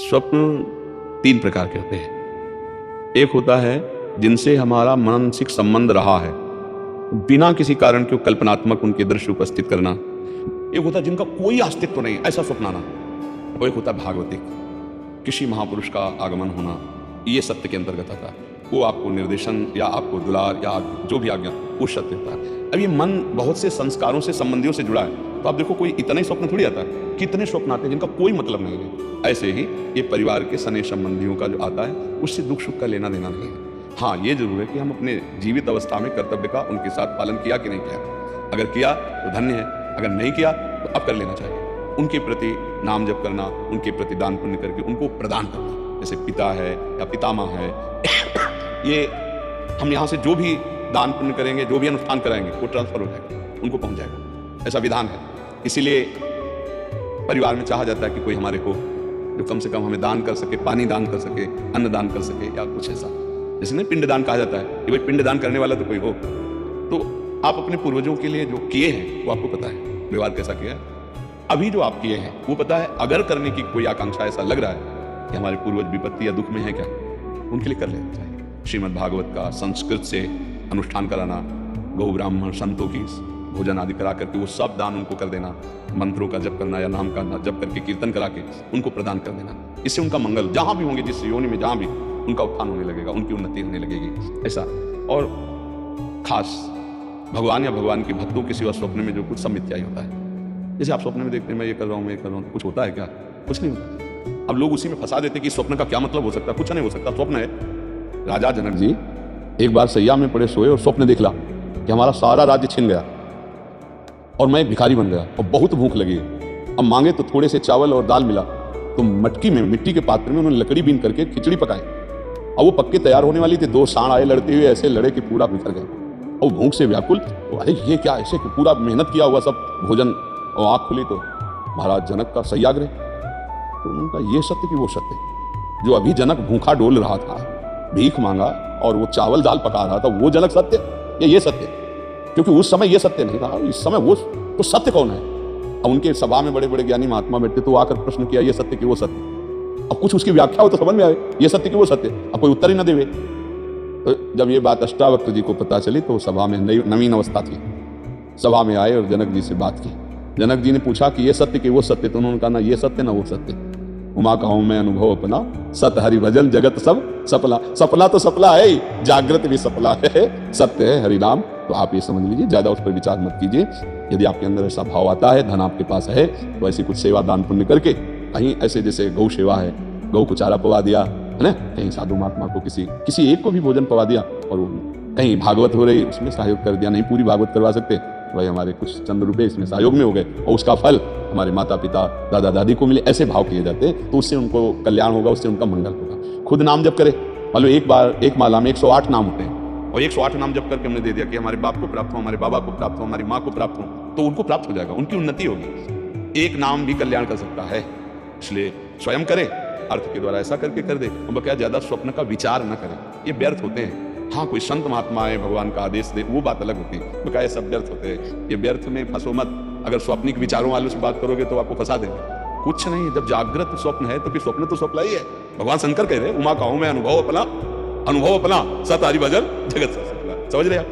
स्वप्न 3 प्रकार के होते हैं। एक होता है जिनसे हमारा मानसिक संबंध रहा है, बिना किसी कारण के कल्पनात्मक उनके दृश्य उपस्थित करना। एक होता है जिनका कोई अस्तित्व नहीं, ऐसा स्वप्न आना। और एक होता है भागवतिक, किसी महापुरुष का आगमन होना, ये सत्य के अंतर्गत आता है। वो आपको निर्देशन या आपको दुलार या जो भी आज्ञा, वो सत्य होता है। अब ये मन बहुत से संस्कारों से, संबंधियों से जुड़ा है, तो आप देखो कोई इतना ही स्वप्न थोड़ी आता है, कितने स्वप्न आते हैं जिनका कोई मतलब नहीं है। ऐसे ही ये परिवार के सने संबंधियों का जो आता है, उससे दुख सुख का लेना देना नहीं है। हाँ, ये जरूर है कि हम अपने जीवित अवस्था में कर्तव्य का उनके साथ पालन किया कि नहीं किया। अगर किया तो धन्य है, अगर नहीं किया तो अब कर लेना चाहिए। उनके प्रति नाम जप करना, उनके प्रति दान पुण्य करके उनको प्रदान करना, जैसे पिता है या पितामह है, ये हम यहाँ से जो भी दान पुण्य करेंगे, जो भी अनुष्ठान कराएंगे, वो ट्रांसफर हो जाएगा, उनको पहुंच जाएगा। ऐसा विधान है। इसीलिए परिवार में चाहा जाता है कि कोई हमारे को जो कम से कम हमें दान कर सके, पानी दान कर सके, अन्न दान कर सके, या कुछ ऐसा, जैसे नहीं पिंड दान कहा जाता है कि भाई पिंड दान करने वाला तो कोई हो। तो आप अपने पूर्वजों के लिए जो किए हैं वो आपको पता है, व्यवहार कैसा किया है। अभी जो आप किए हैं वो पता है। अगर करने की कोई आकांक्षा ऐसा लग रहा है कि हमारे पूर्वज विपत्ति या दुख में है क्या, उनके लिए कर लेना चाहिए। श्रीमद् भागवत का संस्कृत से अनुष्ठान कराना, गौ ब्राह्मण संतों की भोजन आदि करा करके वो सब दान उनको कर देना, मंत्रों का जप करना या नाम का जप करके कीर्तन करा के उनको प्रदान कर देना। इससे उनका मंगल, जहां भी होंगे, जिस योनि में जहां भी, उनका उत्थान होने लगेगा, उनकी उन्नति होने लगेगी। ऐसा। और खास भगवान या भगवान के भक्तों के सिवा स्वप्न में जो कुछ सब मिथ्या ही होता है। जैसे आप स्वप्न में देखते हैं मैं ये कर रहा हूँ, मैं ये कर रहा हूँ, कुछ होता है क्या? कुछ नहीं होता। अब लोग उसी में फंसा देते कि स्वप्न का क्या मतलब हो सकता है। कुछ नहीं हो सकता। स्वप्न है। राजा जनक जी एक बार सैया में पड़े सोए और स्वप्न देखला कि हमारा सारा राज्य छिन गया और मैं एक भिखारी बन गया और बहुत भूख लगी। अब मांगे तो थोड़े से चावल और दाल मिला, तो मटकी में, मिट्टी के पात्र में उन्होंने लकड़ी बीन करके खिचड़ी पकाई और वो पक्के तैयार होने वाली थी। 2 सांड आए, लड़ते हुए ऐसे लड़े कि पूरा बिखर गए और भूख से व्याकुल। अरे ये क्या, ऐसे कि पूरा मेहनत किया हुआ सब भोजन, और आँख खुली तो महाराज जनक का सत्याग्रह। तो उनका ये सत्य कि वो सत्य, जो अभी जनक भूखा डोल रहा था, भीख मांगा और वो चावल दाल पका रहा था, वो जनक सत्य या ये सत्य? क्योंकि उस समय ये सत्य नहीं था, इस समय वो तो सत्य कौन है? अब उनके सभा में बड़े बड़े ज्ञानी महात्मा बैठते, तो आकर प्रश्न किया ये सत्य कि वो सत्य। अब कुछ उसकी व्याख्या हो तो समझ में आए, ये सत्य कि वो सत्य। अब कोई उत्तर ही न देवे। तो जब ये बात अष्टावक्र जी को पता चली तो सभा में नवीन अवस्था थी, सभा में आए और जनक जी से बात की। जनक जी ने पूछा कि ये सत्य कि वो सत्य? तो उन्होंने कहा ना ये सत्य ना वो सत्य। उमा कहूं मैं अनुभव अपना, सत हरि भजन जगत सब सपला। सपला तो सपला है, जागृत भी सपला है, सत्य है हरि नाम। तो आप ये समझ लीजिए, ज्यादा उस पर विचार मत कीजिए। यदि आपके अंदर ऐसा भाव आता है, धन आपके पास है, तो ऐसी कुछ सेवा दान पुण्य करके, कहीं ऐसे जैसे गौ सेवा है, गौ को चारा पवा दिया है ना, कहीं साधु महात्मा को किसी एक को भी भोजन पवा दिया, और कहीं भागवत हो रही उसमें सहयोग कर दिया। नहीं पूरी भागवत करवा सकते, भाई हमारे कुछ चंद रुपए इसमें सहयोग में हो गए और उसका फल हमारे माता पिता दादा दादी को मिले, ऐसे भाव किए जाते हैं, तो उससे उनको कल्याण होगा, उससे उनका मंगल होगा। खुद नाम जप करे, मान लो एक माला में 108 नाम होते हैं, और 108 नाम जप करके हमने दे दिया कि हमारे बाप को प्राप्त हो, हमारे बाबा को प्राप्त हो, हमारी माँ को प्राप्त हो, तो उनको प्राप्त हो जाएगा, उनकी उन्नति होगी। एक नाम भी कल्याण कर सकता है, इसलिए स्वयं करे, अर्थ के द्वारा ऐसा करके कर दे। और क्या ज्यादा स्वप्न का विचार न करें, ये व्यर्थ होते हैं। हाँ, कोई संत महात्मा है, भगवान का आदेश दे, वो बात अलग होती है। तो क्या ये सब व्यर्थ होते हैं? ये व्यर्थ में फंसो मत। अगर स्वप्निक विचारों वालों से बात करोगे तो आपको फंसा देंगे। कुछ नहीं, जब जागृत स्वप्न है तो फिर स्वप्न तो स्वप्न ही है। भगवान शंकर कह रहे उमा कहूं मैं अनुभव अपना, सत हरि भजन जगत सब सपला। समझ रहे आप?